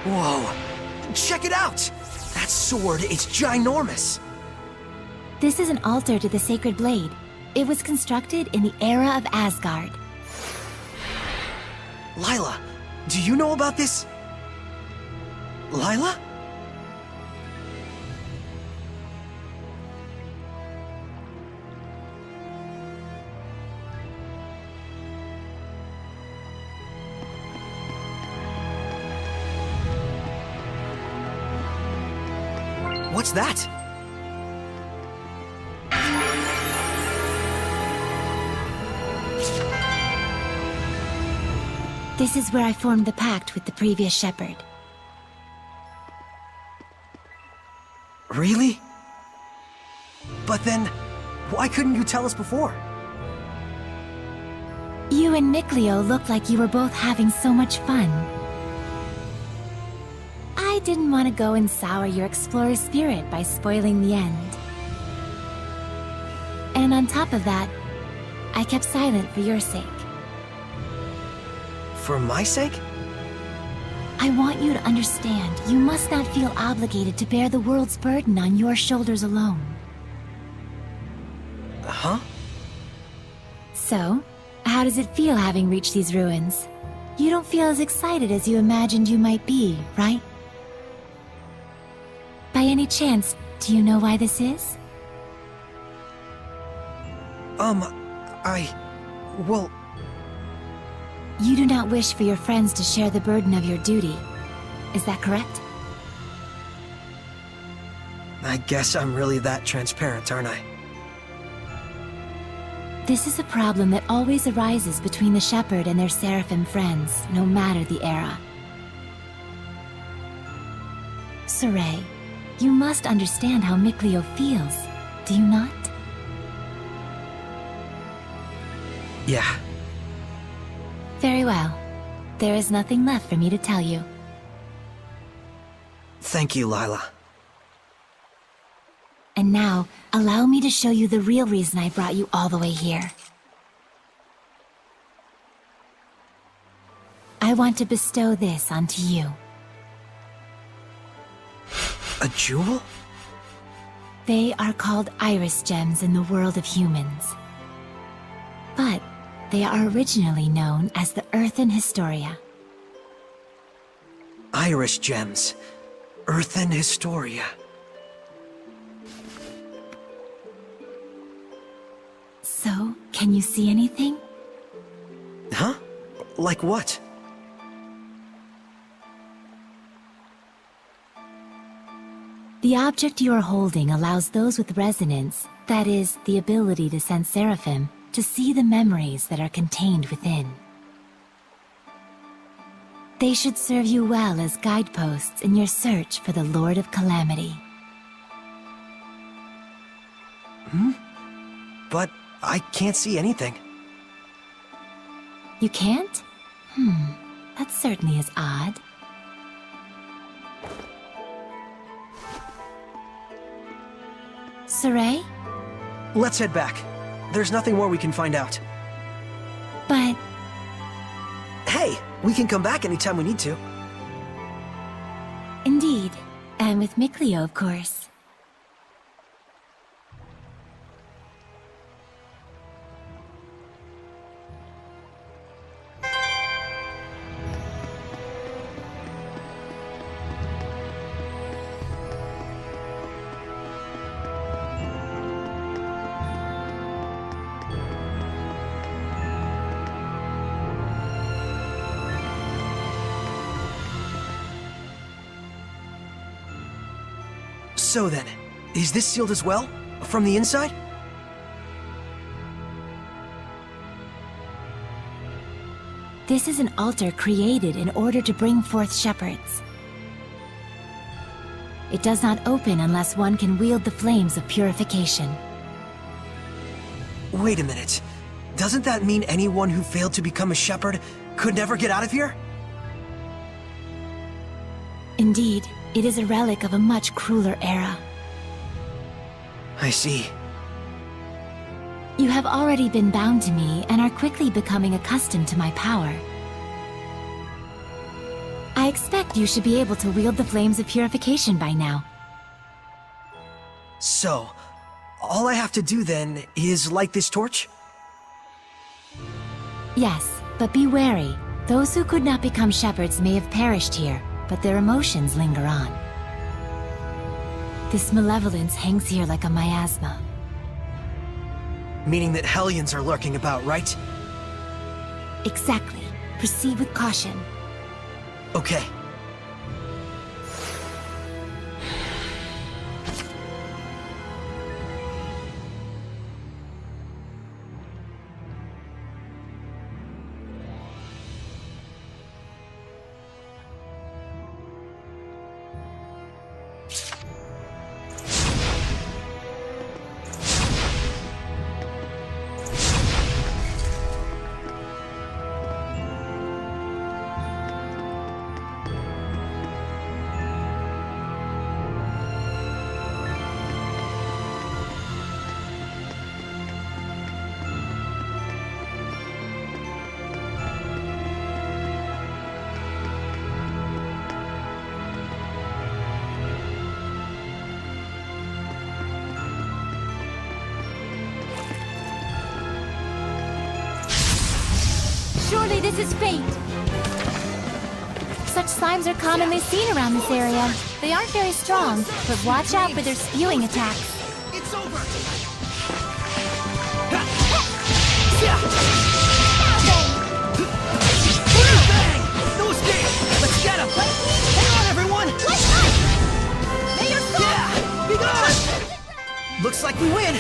Whoa! Check it out! That sword is ginormous! This is an altar to the sacred blade. It was constructed in the era of Asgard. Lila, do you know about this? Lila? What's that? This is where I formed the pact with the previous shepherd. Really? But then, why couldn't you tell us before? You and Mikleo looked like you were both having so much fun. I didn't want to go and sour your explorer spirit by spoiling the end. And on top of that, I kept silent for your sake. For my sake? I want you to understand, you must not feel obligated to bear the world's burden on your shoulders alone. Huh? So, how does it feel having reached these ruins? You don't feel as excited as you imagined you might be, right? By any chance, do you know why this is? Well... You do not wish for your friends to share the burden of your duty. Is that correct? I guess I'm really that transparent, aren't I? This is a problem that always arises between the shepherd and their seraphim friends, no matter the era. Sorey, you must understand how Mikleo feels, do you not? Yeah. Very well. There is nothing left for me to tell you. Thank you, Lila. And now, allow me to show you the real reason I brought you all the way here. I want to bestow this onto you. A jewel? They are called iris gems in the world of humans. But they are originally known as the Earthen Historia. Iris gems. Earthen Historia. So, can you see anything? Huh? Like what? The object you are holding allows those with resonance, that is, the ability to sense seraphim, to see the memories that are contained within. They should serve you well as guideposts in your search for the Lord of Calamity. But I can't see anything. You can't? That certainly is odd. Sorey? Let's head back. There's nothing more we can find out. But... Hey, we can come back anytime we need to. Indeed. And with Mikleo, of course. So then, is this sealed as well? From the inside? This is an altar created in order to bring forth shepherds. It does not open unless one can wield the flames of purification. Wait a minute. Doesn't that mean anyone who failed to become a shepherd could never get out of here? Indeed, it is a relic of a much crueler era. I see. You have already been bound to me and are quickly becoming accustomed to my power. I expect you should be able to wield the flames of purification by now. So, all I have to do then is light this torch? Yes, but be wary. Those who could not become shepherds may have perished here, but their emotions linger on. This malevolence hangs here like a miasma. Meaning that Hellions are lurking about, right? Exactly. Proceed with caution. Okay. Surely this is fate! Such slimes are commonly seen around this area. They aren't very strong, but watch out for their spewing attacks. It's over! Bang! No escape! Let's get him! Hang on, everyone! May your soul! Yeah! Be gone! Looks like we win!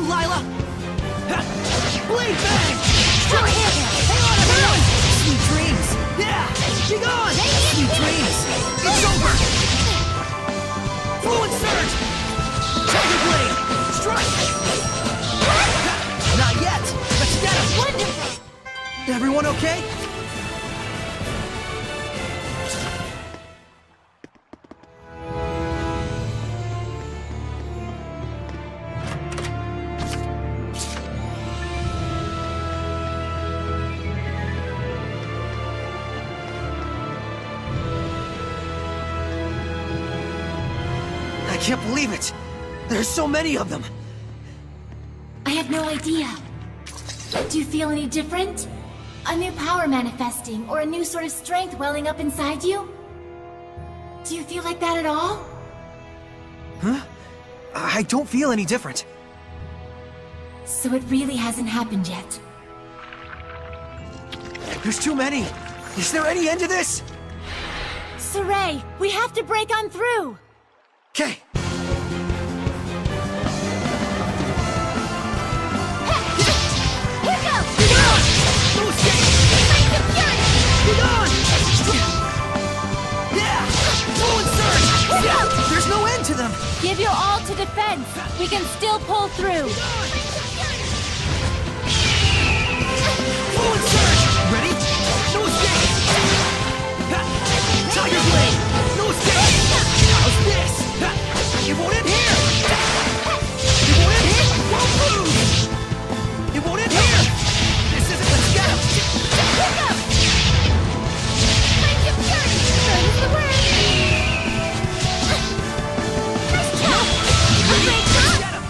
Lila! Ha! Blade bang! Still here! Hang on, everyone! Sweet dreams! Yeah! Be gone! Sweet dreams! It's over! Fluent surge! Tiger blade! Strike! Ha! Not yet! Let's get him! Wonderful! Everyone okay? I can't believe it! There's so many of them! I have no idea. Do you feel any different? A new power manifesting, or a new sort of strength welling up inside you? Do you feel like that at all? Huh? I don't feel any different. So it really hasn't happened yet. There's too many! Is there any end to this? Sorey, we have to break on through! Okay. Here goes! No escape! Flames of fury! Be gone! Yeah! Fluent surge! Yeah! There's no end to them! Give your all to defense! We can still pull through! Fluent surge! Ready? No escape! Ha! Tiger blade! No escape! How's this? Ha! It won't end here! It won't end here! Won't move! It won't end here! This isn't let's get him! Here goes! Flames of fury! Burns the word! Nice job! A great job! Get him!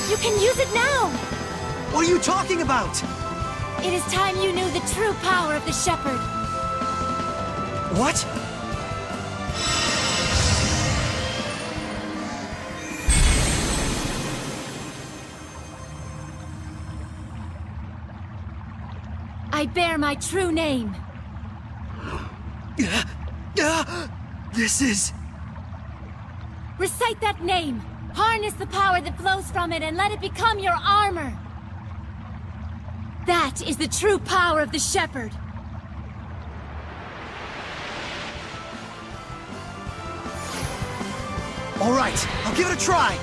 You can use it now! What are you talking about? It is time you knew the true power of the Shepherd. What? I bear my true name. This is... Recite that name. Harness the power that flows from it and let it become your armor. That is the true power of the Shepherd. All right, I'll give it a try.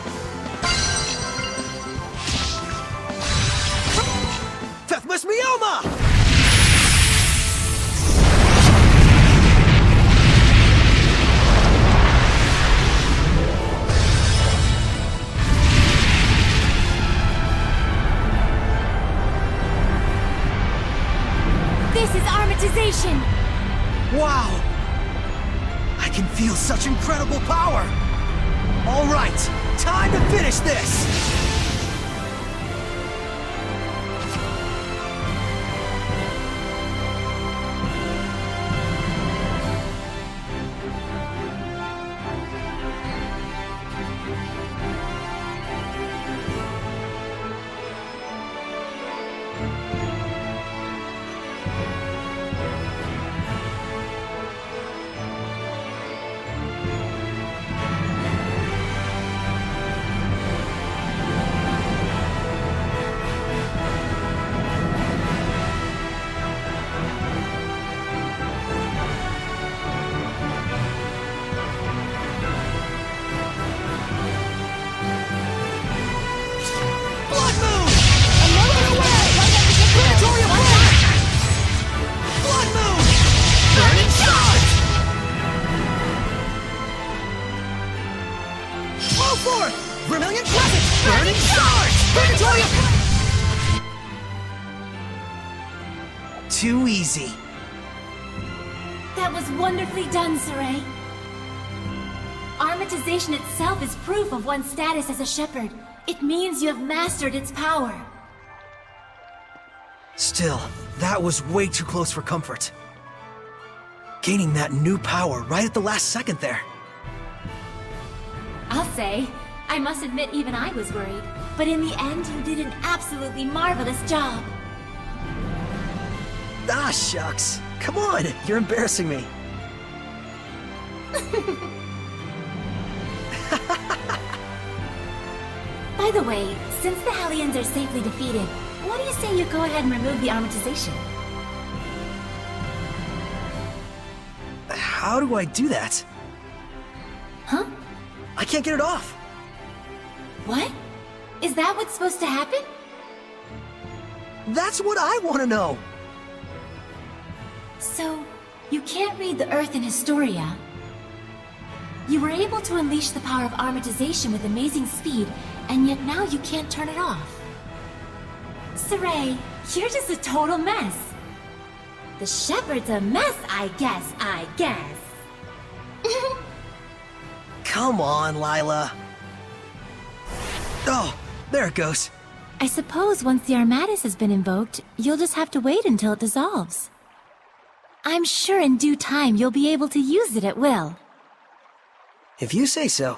Fethmas Mioma! This is armatization. Wow! I can feel such incredible power! All right, time to finish this! Too easy. That was wonderfully done, Sorey. Armatization itself is proof of one's status as a shepherd. It means you have mastered its power. Still, that was way too close for comfort. Gaining that new power right at the last second there. I'll say, I must admit even I was worried. But in the end, you did an absolutely marvelous job. Ah, shucks. Come on, you're embarrassing me. the way, since the Hellions are safely defeated, what do you say you go ahead and remove the armatization? How do I do that? Huh? I can't get it off. What? Is that what's supposed to happen? That's what I want to know. So, you can't read the Earth in Historia. You were able to unleash the power of armatization with amazing speed, and yet now you can't turn it off. Sorey, you're just a total mess. The shepherd's a mess, I guess. Come on, Lila. Oh, there it goes. I suppose once the Armatus has been invoked, you'll just have to wait until it dissolves. I'm sure in due time you'll be able to use it at will. If you say so.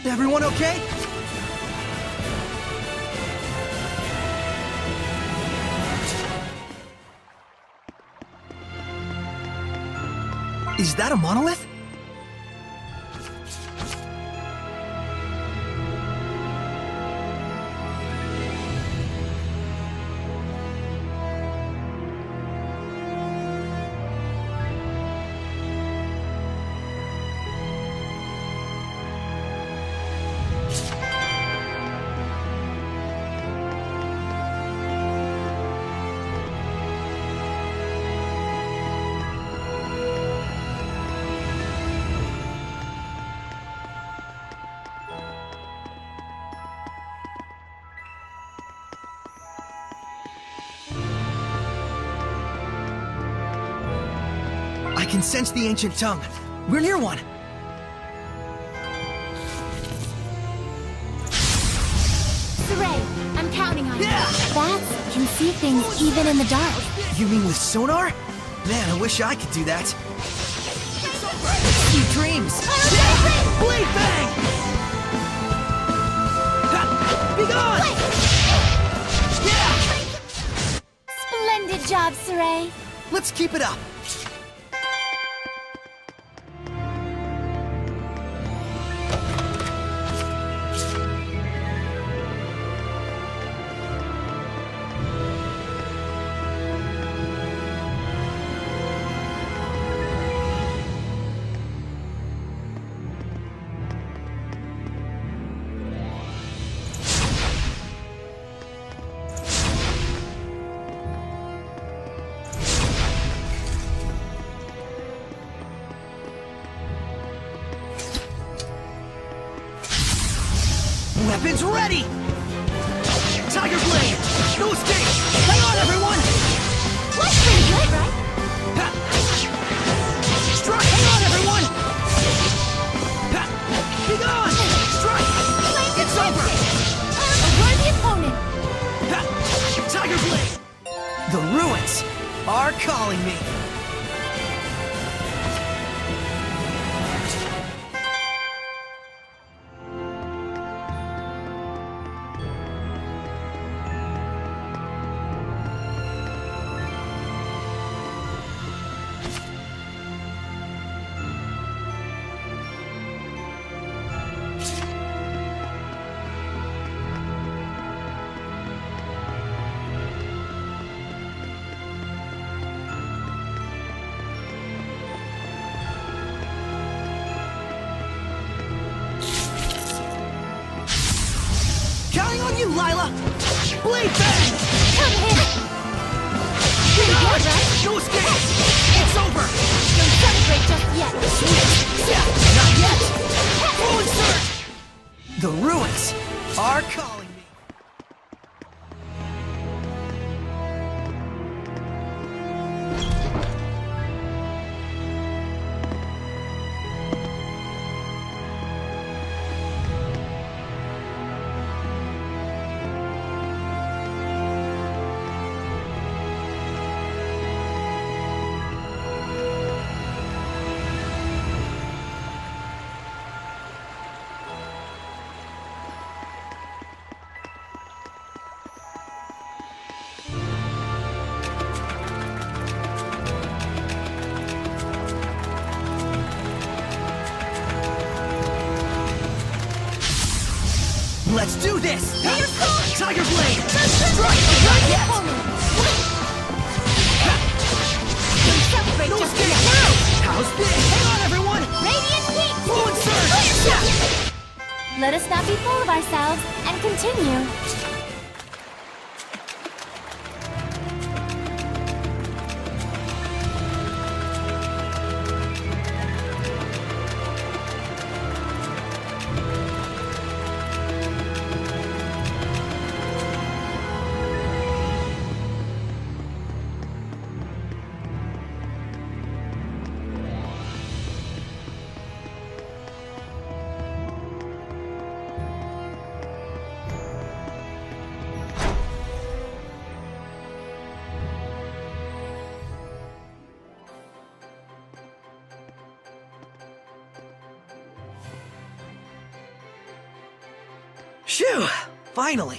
Everyone okay? Is that a monolith? I can sense the ancient tongue. We're near one. Sorey, I'm counting on you. Bats can see things even in the dark. You mean with sonar? Man, I wish I could do that. Sweet dreams! Blade bang! Ha! Be gone! job, Sorey. Let's keep it up. Weapons ready! Tiger Blade! No escape! Hang on, everyone! That's pretty good, right? Ha! Strike! Hang on, everyone! Ha! Be gone! Strike! It's over! Avoid the opponent! Ha! Tiger Blade! The ruins are calling me! Counting on you, Lila! Blade bang! Come here! Get on! No escape! It's over! Don't celebrate just yet! Yeah, not yet! Full insert! The ruins are calling me! Let's do this! Tiger Blade! Strike! Not yet! Celebrate No just escape! yet! How's this? Hang on, everyone! Radiant heat! Full insert! Let us not be full of ourselves and continue. Phew! Finally!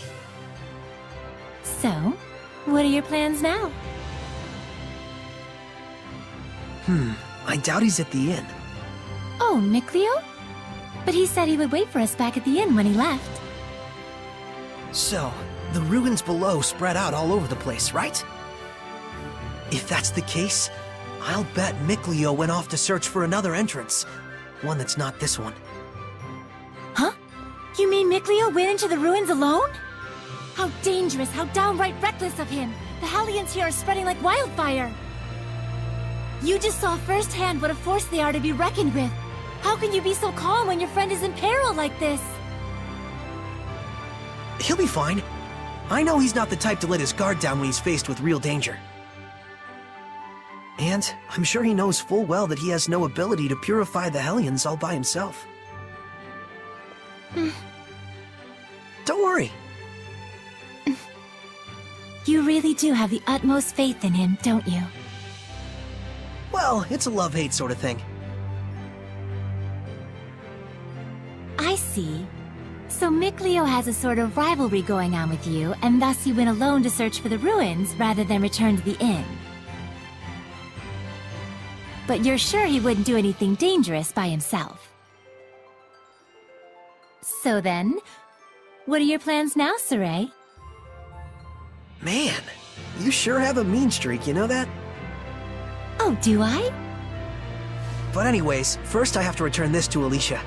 So, what are your plans now? I doubt he's at the inn. Oh, Mikleo? But he said he would wait for us back at the inn when he left. So, the ruins below spread out all over the place, right? If that's the case, I'll bet Mikleo went off to search for another entrance. One that's not this one. Huh? You mean Mikleo went into the ruins alone? How dangerous, how downright reckless of him! The Hellions here are spreading like wildfire! You just saw firsthand what a force they are to be reckoned with. How can you be so calm when your friend is in peril like this? He'll be fine. I know he's not the type to let his guard down when he's faced with real danger. And I'm sure he knows full well that he has no ability to purify the Hellions all by himself. Don't worry. You really do have the utmost faith in him, don't you? Well, it's a love-hate sort of thing. I see. So Mikleo has a sort of rivalry going on with you, and thus you went alone to search for the ruins rather than return to the inn. But you're sure he wouldn't do anything dangerous by himself. So then, what are your plans now, Sorey? Man, you sure have a mean streak, you know that? Oh, do I? But anyways, first I have to return this to Alicia.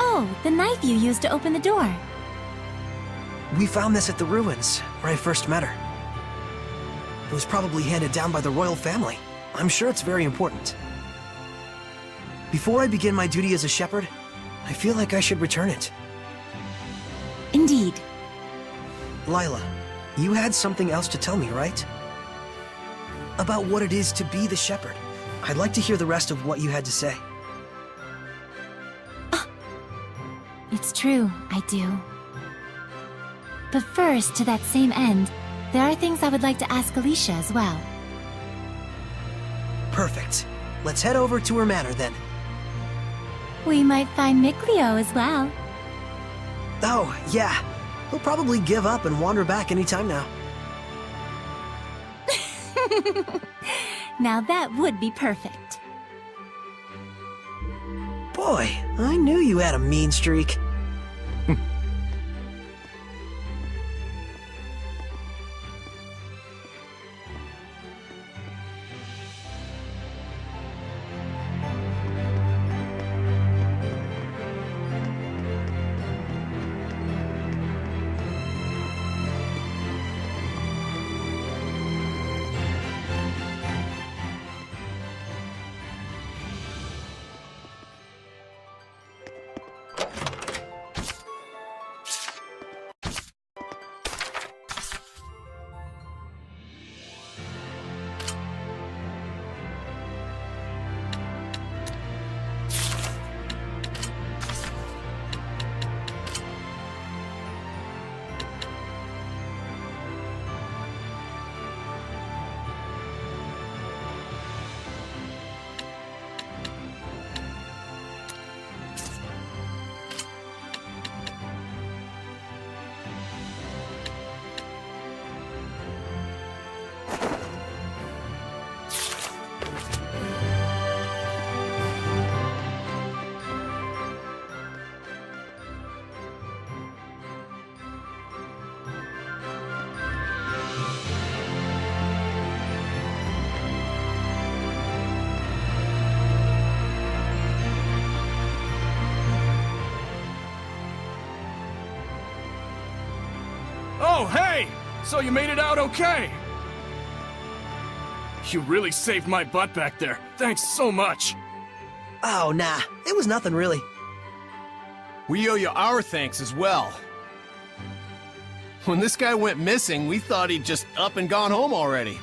Oh, the knife you used to open the door. We found this at the ruins, where I first met her. It was probably handed down by the royal family. I'm sure it's very important. Before I begin my duty as a shepherd, I feel like I should return it. Indeed. Lila, you had something else to tell me, right? About what it is to be the shepherd. I'd like to hear the rest of what you had to say. It's true, I do. But first, to that same end, there are things I would like to ask Alicia as well. Perfect. Let's head over to her manor then. We might find Mikleo as well. Oh, yeah. He'll probably give up and wander back anytime now. Now that would be perfect. Boy, I knew you had a mean streak. Oh, hey! So you made it out okay? You really saved my butt back there. Thanks so much. Oh, nah. It was nothing really. We owe you our thanks as well. When this guy went missing, we thought he'd just up and gone home already.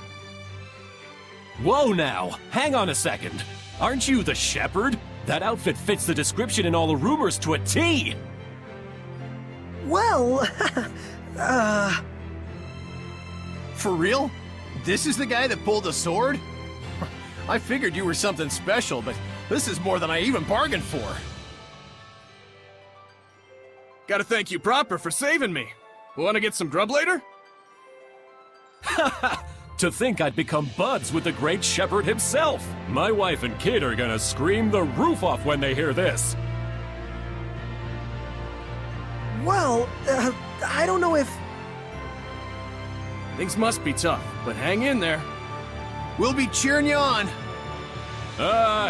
Whoa now! Hang on a second. Aren't you the shepherd? That outfit fits the description in all the rumors to a T! Well, For real? This is the guy that pulled the sword? I figured you were something special, but this is more than I even bargained for. Gotta thank you proper for saving me. Wanna get some grub later? To think I'd become buds with the great shepherd himself! My wife and kid are gonna scream the roof off when they hear this! well, I don't know if... Things must be tough, but hang in there. We'll be cheering you on.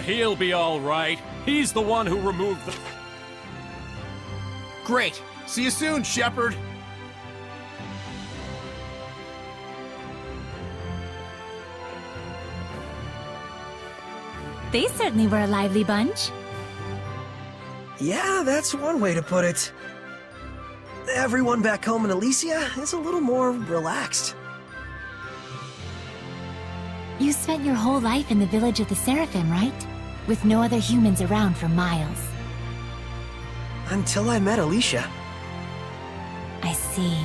He'll be alright. He's the one who removed the... Great. See you soon, shepherd. They certainly were a lively bunch. Yeah, that's one way to put it. Everyone back home in Alicia is a little more relaxed. You spent your whole life in the village of the Seraphim, right? With no other humans around for miles. Until I met Alicia. I see.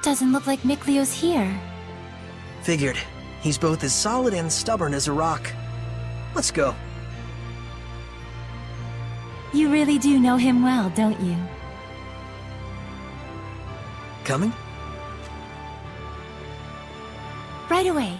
Doesn't look like Miklio's here. Figured. He's both as solid and stubborn as a rock. Let's go. You really do know him well, don't you? Coming? Right away.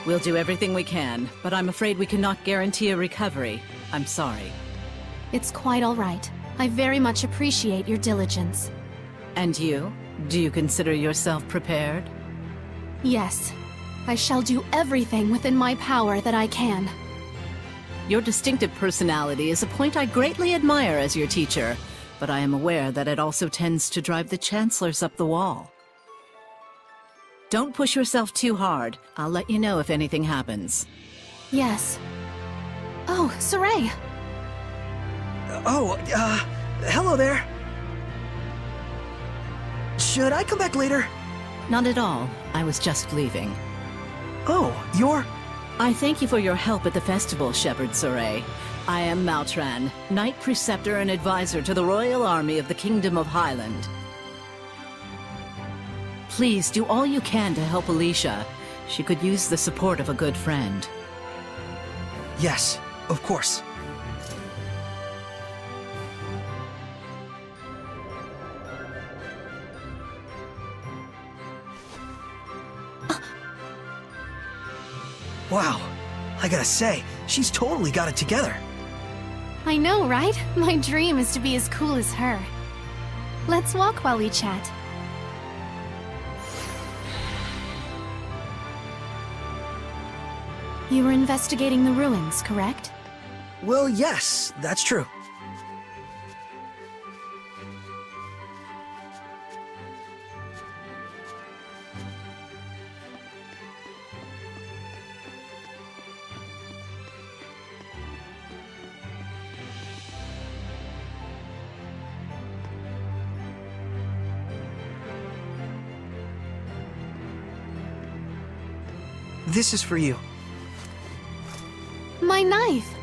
We'll do everything we can, but I'm afraid we cannot guarantee a recovery. I'm sorry. It's quite all right. I very much appreciate your diligence. And you? Do you consider yourself prepared? Yes. I shall do everything within my power that I can. Your distinctive personality is a point I greatly admire as your teacher, but I am aware that it also tends to drive the chancellors up the wall. Don't push yourself too hard. I'll let you know if anything happens. Yes. Oh, Sorey! Hello there. Should I come back later? Not at all. I was just leaving. Oh, you're... I thank you for your help at the festival, Shepherd Sorey. I am Mautran, Knight Preceptor and Advisor to the Royal Army of the Kingdom of Highland. Please do all you can to help Alicia. She could use the support of a good friend. Yes, of course. Wow, I gotta say, she's totally got it together. I know, right? My dream is to be as cool as her. Let's walk while we chat. You were investigating the ruins, correct? Well, yes, that's true. This is for you. My knife!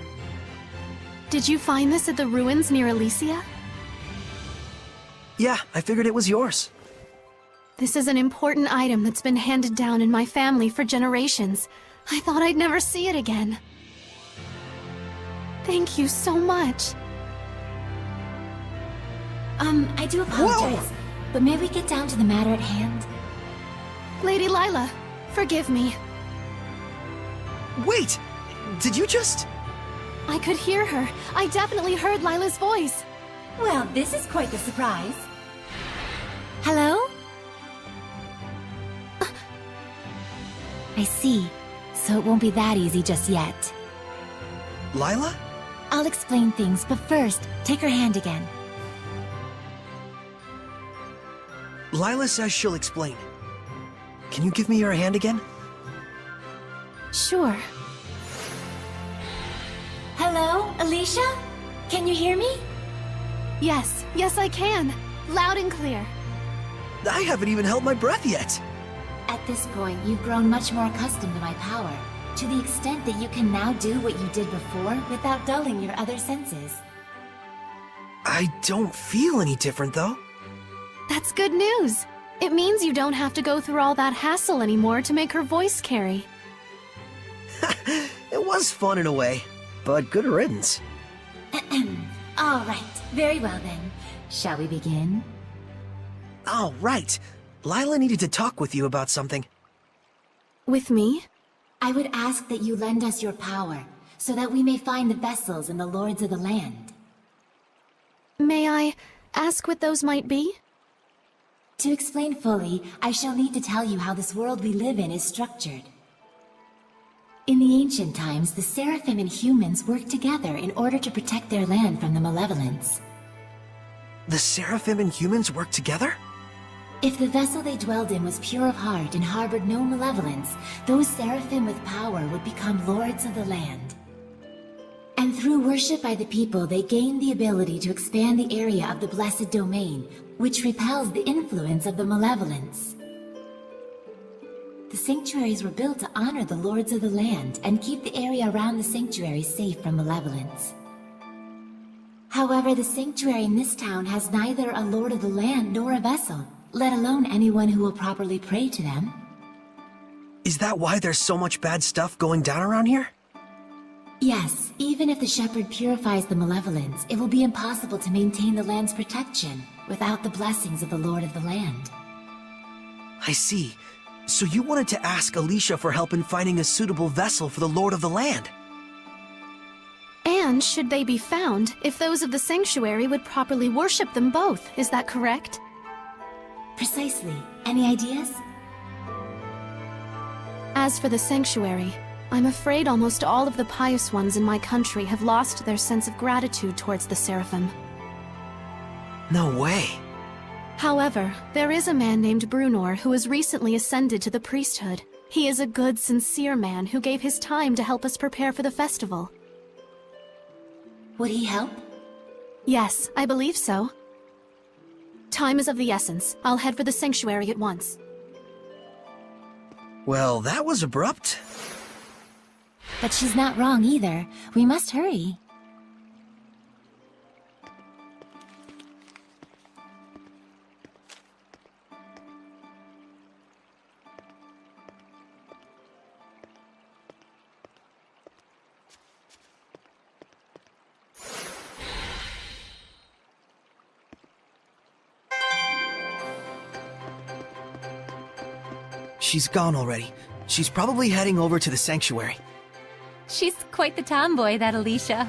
Did you find this at the ruins near Alicia? Yeah, I figured it was yours. This is an important item that's been handed down in my family for generations. I thought I'd never see it again. Thank you so much. I do apologize, but may we get down to the matter at hand? Lady Lila, forgive me. Wait! Did you just... I could hear her. I definitely heard Lila's voice. Well, this is quite the surprise. Hello? I see. So it won't be that easy just yet. Lila? I'll explain things, but first, take her hand again. Lila says she'll explain. Can you give me your hand again? Sure. Hello, Alicia? Can you hear me? Yes, yes I can. Loud and clear. I haven't even held my breath yet. At this point, you've grown much more accustomed to my power, to the extent that you can now do what you did before without dulling your other senses. I don't feel any different, though. That's good news. It means you don't have to go through all that hassle anymore to make her voice carry. It was fun in a way, but good riddance. All right, very well then. Shall we begin? Oh, right. Lila needed to talk with you about something. With me? I would ask that you lend us your power, so that we may find the vessels and the lords of the land. May I ask what those might be? To explain fully, I shall need to tell you how this world we live in is structured. In the ancient times, the Seraphim and humans worked together in order to protect their land from the malevolence. The Seraphim and humans work together? If the vessel they dwelled in was pure of heart and harbored no malevolence, those Seraphim with power would become lords of the land. And through worship by the people, they gained the ability to expand the area of the Blessed Domain, which repels the influence of the malevolence. The sanctuaries were built to honor the lords of the land and keep the area around the sanctuary safe from malevolence. However, the sanctuary in this town has neither a lord of the land nor a vessel, let alone anyone who will properly pray to them. Is that why there's so much bad stuff going down around here? Yes, even if the shepherd purifies the malevolence, it will be impossible to maintain the land's protection without the blessings of the lord of the land. I see. So you wanted to ask Alicia for help in finding a suitable vessel for the lord of the land? And should they be found, if those of the sanctuary would properly worship them both, is that correct? Precisely. Any ideas? As for the sanctuary, I'm afraid almost all of the pious ones in my country have lost their sense of gratitude towards the Seraphim. No way. However, there is a man named Brunor who has recently ascended to the priesthood. He is a good, sincere man who gave his time to help us prepare for the festival. Would he help? Yes, I believe so. Time is of the essence. I'll head for the sanctuary at once. Well, that was abrupt. But she's not wrong either. We must hurry. She's gone already. She's probably heading over to the sanctuary. She's quite the tomboy, that Alicia.